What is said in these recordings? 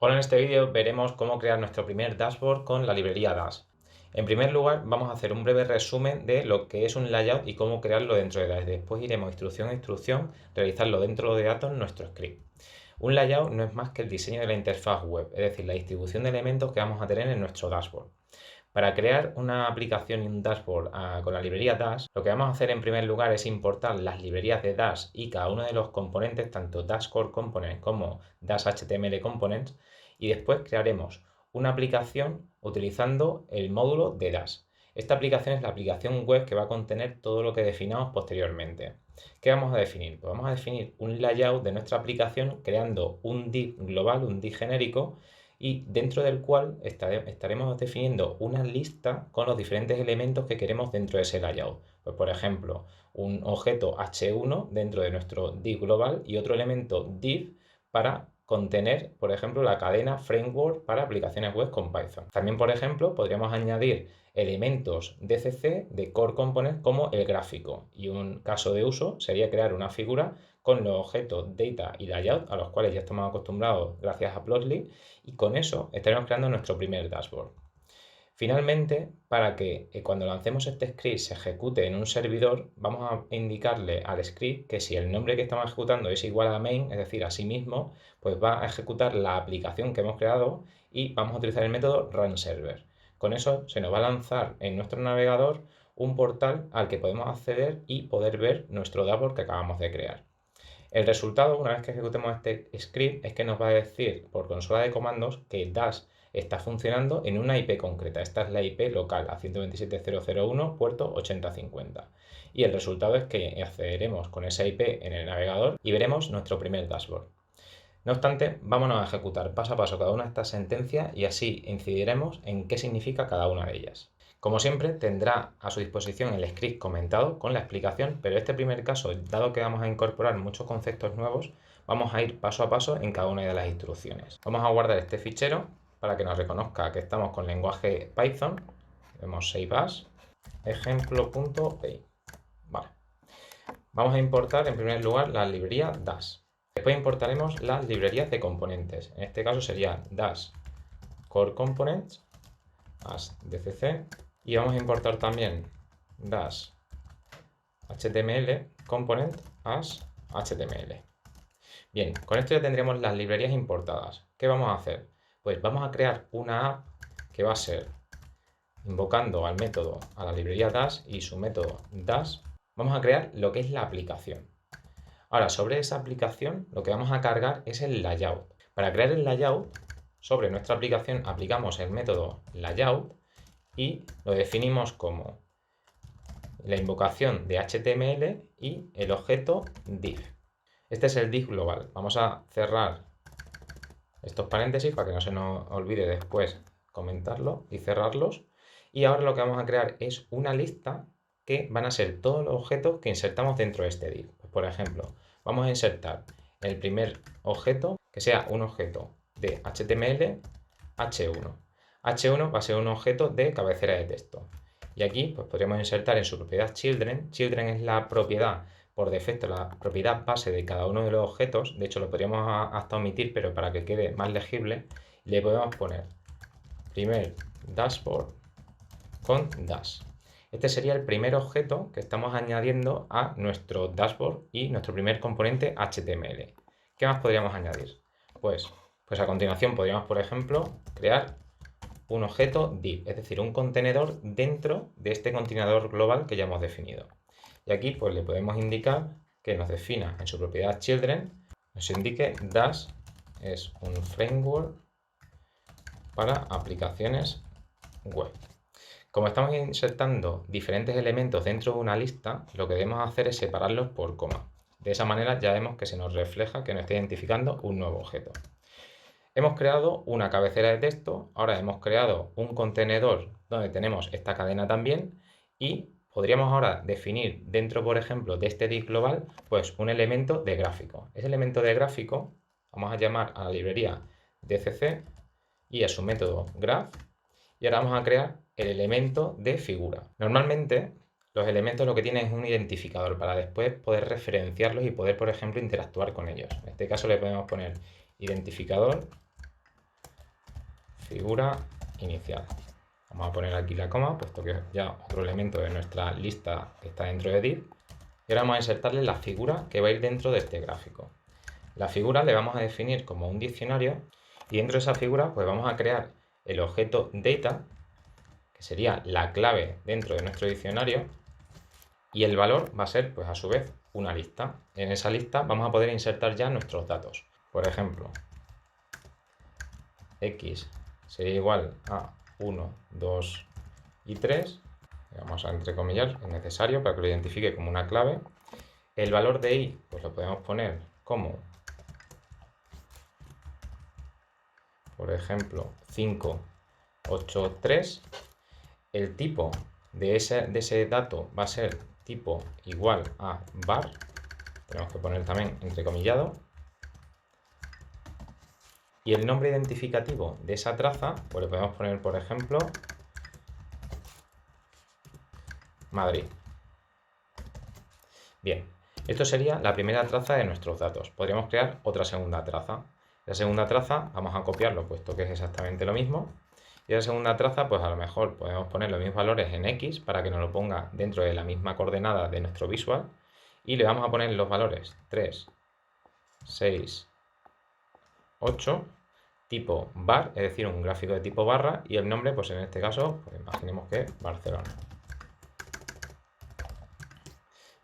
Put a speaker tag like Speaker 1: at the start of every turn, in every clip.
Speaker 1: Hola, en este vídeo veremos cómo crear nuestro primer dashboard con la librería Dash. En primer lugar, vamos a hacer un breve resumen de lo que es un layout y cómo crearlo dentro de Dash. Después iremos instrucción a instrucción, realizarlo dentro de Atom, nuestro script. Un layout no es más que el diseño de la interfaz web, es decir, la distribución de elementos que vamos a tener en nuestro dashboard. Para crear una aplicación y un dashboard con la librería Dash, lo que vamos a hacer en primer lugar es importar las librerías de Dash y cada uno de los componentes, tanto Dash Core Components como Dash HTML Components, y después crearemos una aplicación utilizando el módulo de Dash. Esta aplicación es la aplicación web que va a contener todo lo que definamos posteriormente. ¿Qué vamos a definir? Pues vamos a definir un layout de nuestra aplicación creando un div global, un div genérico, y dentro del cual estaremos definiendo una lista con los diferentes elementos que queremos dentro de ese layout. Pues por ejemplo, un objeto h1 dentro de nuestro div global y otro elemento div para contener, por ejemplo, la cadena framework para aplicaciones web con Python. También, por ejemplo, podríamos añadir elementos DCC de Core Components como el gráfico, y un caso de uso sería crear una figura con los objetos data y layout a los cuales ya estamos acostumbrados gracias a Plotly, y con eso estaremos creando nuestro primer dashboard. Finalmente, para que cuando lancemos este script se ejecute en un servidor, vamos a indicarle al script que si el nombre que estamos ejecutando es igual a main, es decir, a sí mismo, pues va a ejecutar la aplicación que hemos creado y vamos a utilizar el método runServer. Con eso se nos va a lanzar en nuestro navegador un portal al que podemos acceder y poder ver nuestro dashboard que acabamos de crear. El resultado, una vez que ejecutemos este script, es que nos va a decir por consola de comandos que Dash está funcionando en una IP concreta. Esta es la IP local a 127.0.0.1, puerto 8050. Y el resultado es que accederemos con esa IP en el navegador y veremos nuestro primer dashboard. No obstante, vámonos a ejecutar paso a paso cada una de estas sentencias y así incidiremos en qué significa cada una de ellas. Como siempre, tendrá a su disposición el script comentado con la explicación, pero este primer caso, dado que vamos a incorporar muchos conceptos nuevos, vamos a ir paso a paso en cada una de las instrucciones. Vamos a guardar este fichero para que nos reconozca que estamos con lenguaje Python. Vemos save as, ejemplo.py. Vale. Vamos a importar en primer lugar la librería Dash. Después importaremos las librerías de componentes. En este caso sería Dash Core Components as DCC, y vamos a importar también Dash HTML Component as HTML. Bien, con esto ya tendremos las librerías importadas. ¿Qué vamos a hacer? Pues vamos a crear una app que va a ser invocando al método, a la librería Dash y su método Dash, vamos a crear lo que es la aplicación. Ahora, sobre esa aplicación, lo que vamos a cargar es el layout. Para crear el layout, sobre nuestra aplicación aplicamos el método layout y lo definimos como la invocación de HTML y el objeto div. Este es el div global. Vamos a cerrar estos paréntesis para que no se nos olvide después comentarlo y cerrarlos. Y ahora lo que vamos a crear es una lista que van a ser todos los objetos que insertamos dentro de este div. Pues, por ejemplo, vamos a insertar el primer objeto que sea un objeto de HTML h1. h1 va a ser un objeto de cabecera de texto. Y aquí pues, podríamos insertar en su propiedad children. Children es la propiedad por defecto, la propiedad base de cada uno de los objetos. De hecho, lo podríamos hasta omitir, pero para que quede más legible, le podemos poner primer dashboard con dash. Este sería el primer objeto que estamos añadiendo a nuestro dashboard y nuestro primer componente HTML. ¿Qué más podríamos añadir? Pues a continuación podríamos, por ejemplo, crear un objeto div, es decir, un contenedor dentro de este contenedor global que ya hemos definido. Y aquí pues le podemos indicar que nos defina en su propiedad children, nos indique Dash es un framework para aplicaciones web. Como estamos insertando diferentes elementos dentro de una lista, lo que debemos hacer es separarlos por coma. De esa manera ya vemos que se nos refleja que nos está identificando un nuevo objeto. Hemos creado una cabecera de texto, ahora hemos creado un contenedor donde tenemos esta cadena también y podríamos ahora definir dentro, por ejemplo, de este div global, pues un elemento de gráfico. Ese elemento de gráfico vamos a llamar a la librería DCC y a su método graph, y ahora vamos a crear el elemento de figura. Normalmente los elementos lo que tienen es un identificador para después poder referenciarlos y poder, por ejemplo, interactuar con ellos. En este caso le podemos poner identificador figura inicial. Vamos a poner aquí la coma, puesto que es ya otro elemento de nuestra lista que está dentro de div. Y ahora vamos a insertarle la figura que va a ir dentro de este gráfico. La figura le vamos a definir como un diccionario y dentro de esa figura pues vamos a crear el objeto data, que sería la clave dentro de nuestro diccionario, y el valor va a ser pues a su vez una lista. En esa lista vamos a poder insertar ya nuestros datos. Por ejemplo, x sería igual a 1, 2 y 3. Vamos a entrecomillar, es necesario para que lo identifique como una clave. El valor de y pues lo podemos poner como, por ejemplo, 5, 8, 3. El tipo de ese dato va a ser tipo igual a var. Tenemos que poner también entrecomillado. Y el nombre identificativo de esa traza, pues le podemos poner, por ejemplo, Madrid. Bien, esto sería la primera traza de nuestros datos. Podríamos crear otra segunda traza. La segunda traza vamos a copiarlo, puesto que es exactamente lo mismo. Y la segunda traza, pues a lo mejor podemos poner los mismos valores en X para que nos lo ponga dentro de la misma coordenada de nuestro visual. Y le vamos a poner los valores 3, 6, 8, tipo bar, es decir, un gráfico de tipo barra, y el nombre, pues en este caso, pues imaginemos que es Barcelona.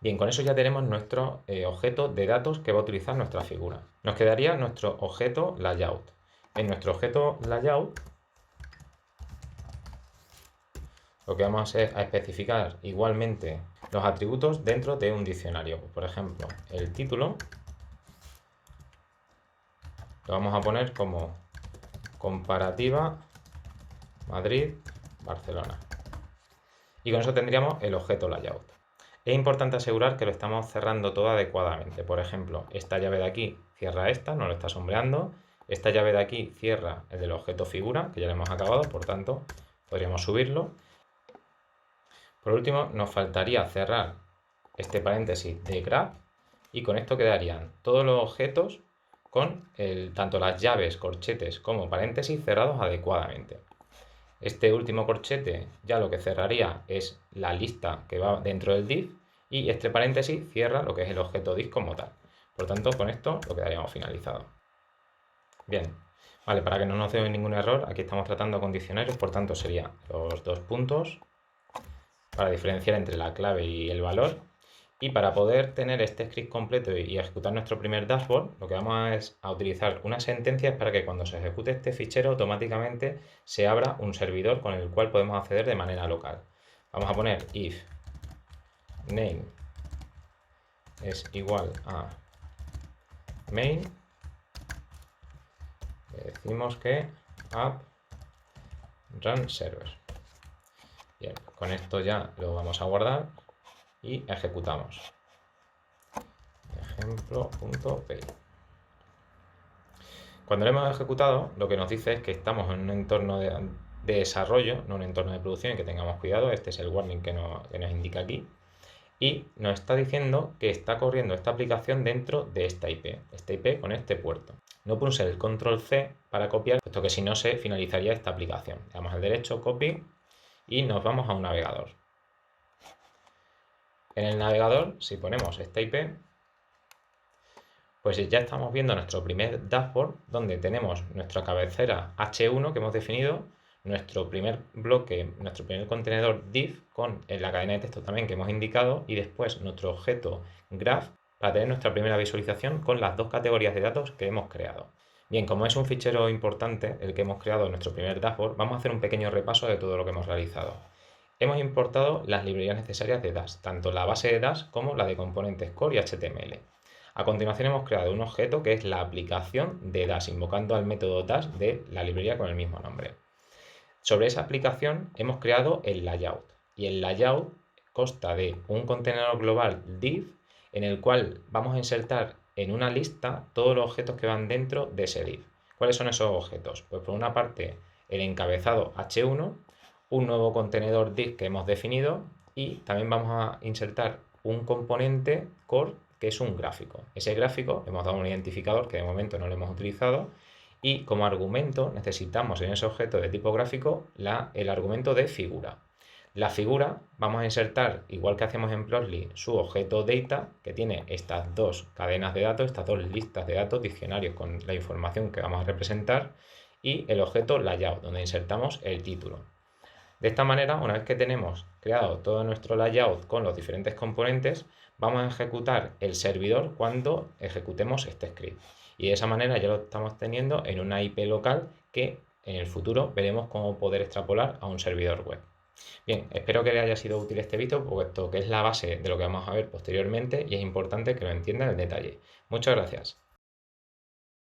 Speaker 1: Bien, con eso ya tenemos nuestro objeto de datos que va a utilizar nuestra figura. Nos quedaría nuestro objeto layout. En nuestro objeto layout lo que vamos a hacer es especificar igualmente los atributos dentro de un diccionario. Por ejemplo, el título lo vamos a poner como comparativa Madrid-Barcelona. Y con eso tendríamos el objeto layout. Es importante asegurar que lo estamos cerrando todo adecuadamente. Por ejemplo, esta llave de aquí cierra esta, no lo está sombreando. Esta llave de aquí cierra el del objeto figura, que ya lo hemos acabado, por tanto podríamos subirlo. Por último, nos faltaría cerrar este paréntesis de graph y con esto quedarían todos los objetos con tanto las llaves, corchetes como paréntesis cerrados adecuadamente. Este último corchete ya lo que cerraría es la lista que va dentro del div y este paréntesis cierra lo que es el objeto div como tal. Por tanto, con esto lo quedaríamos finalizado. Bien, vale, para que no nos dé ningún error, aquí estamos tratando con diccionarios, por tanto serían los dos puntos para diferenciar entre la clave y el valor. Y para poder tener este script completo y ejecutar nuestro primer dashboard, lo que vamos es a utilizar unas sentencias para que cuando se ejecute este fichero automáticamente se abra un servidor con el cual podemos acceder de manera local. Vamos a poner if name es igual a main, le decimos que app run server. Bien, con esto ya lo vamos a guardar y ejecutamos. Ejemplo.py. Cuando lo hemos ejecutado, lo que nos dice es que estamos en un entorno de desarrollo, no un entorno de producción, y que tengamos cuidado. Este es el warning que nos indica aquí. Y nos está diciendo que está corriendo esta aplicación dentro de esta IP con este puerto. No pulse el control C para copiar, puesto que si no se finalizaría esta aplicación. Le damos al derecho, copy, y nos vamos a un navegador. En el navegador, si ponemos esta IP, pues ya estamos viendo nuestro primer dashboard, donde tenemos nuestra cabecera H1 que hemos definido, nuestro primer bloque, nuestro primer contenedor div con la cadena de texto también que hemos indicado, y después nuestro objeto graph para tener nuestra primera visualización con las dos categorías de datos que hemos creado. Bien, como es un fichero importante el que hemos creado en nuestro primer dashboard, vamos a hacer un pequeño repaso de todo lo que hemos realizado. Hemos importado las librerías necesarias de Dash, tanto la base de Dash como la de componentes core y HTML. A continuación hemos creado un objeto que es la aplicación de Dash, invocando al método Dash de la librería con el mismo nombre. Sobre esa aplicación hemos creado el layout, y el layout consta de un contenedor global div en el cual vamos a insertar en una lista todos los objetos que van dentro de ese div. ¿Cuáles son esos objetos? Pues por una parte el encabezado H1, un nuevo contenedor div que hemos definido, y también vamos a insertar un componente core que es un gráfico. Ese gráfico hemos dado un identificador que de momento no lo hemos utilizado, Y como argumento necesitamos en ese objeto de tipo gráfico el argumento de figura. La figura vamos a insertar, igual que hacemos en Plotly, su objeto data, que tiene estas dos cadenas de datos, estas dos listas de datos, diccionarios con la información que vamos a representar, y el objeto layout, donde insertamos el título. De esta manera, una vez que tenemos creado todo nuestro layout con los diferentes componentes, vamos a ejecutar el servidor cuando ejecutemos este script. Y de esa manera ya lo estamos teniendo en una IP local que en el futuro veremos cómo poder extrapolar a un servidor web. Bien, espero que les haya sido útil este vídeo, puesto que es la base de lo que vamos a ver posteriormente y es importante que lo entiendan en detalle. Muchas gracias.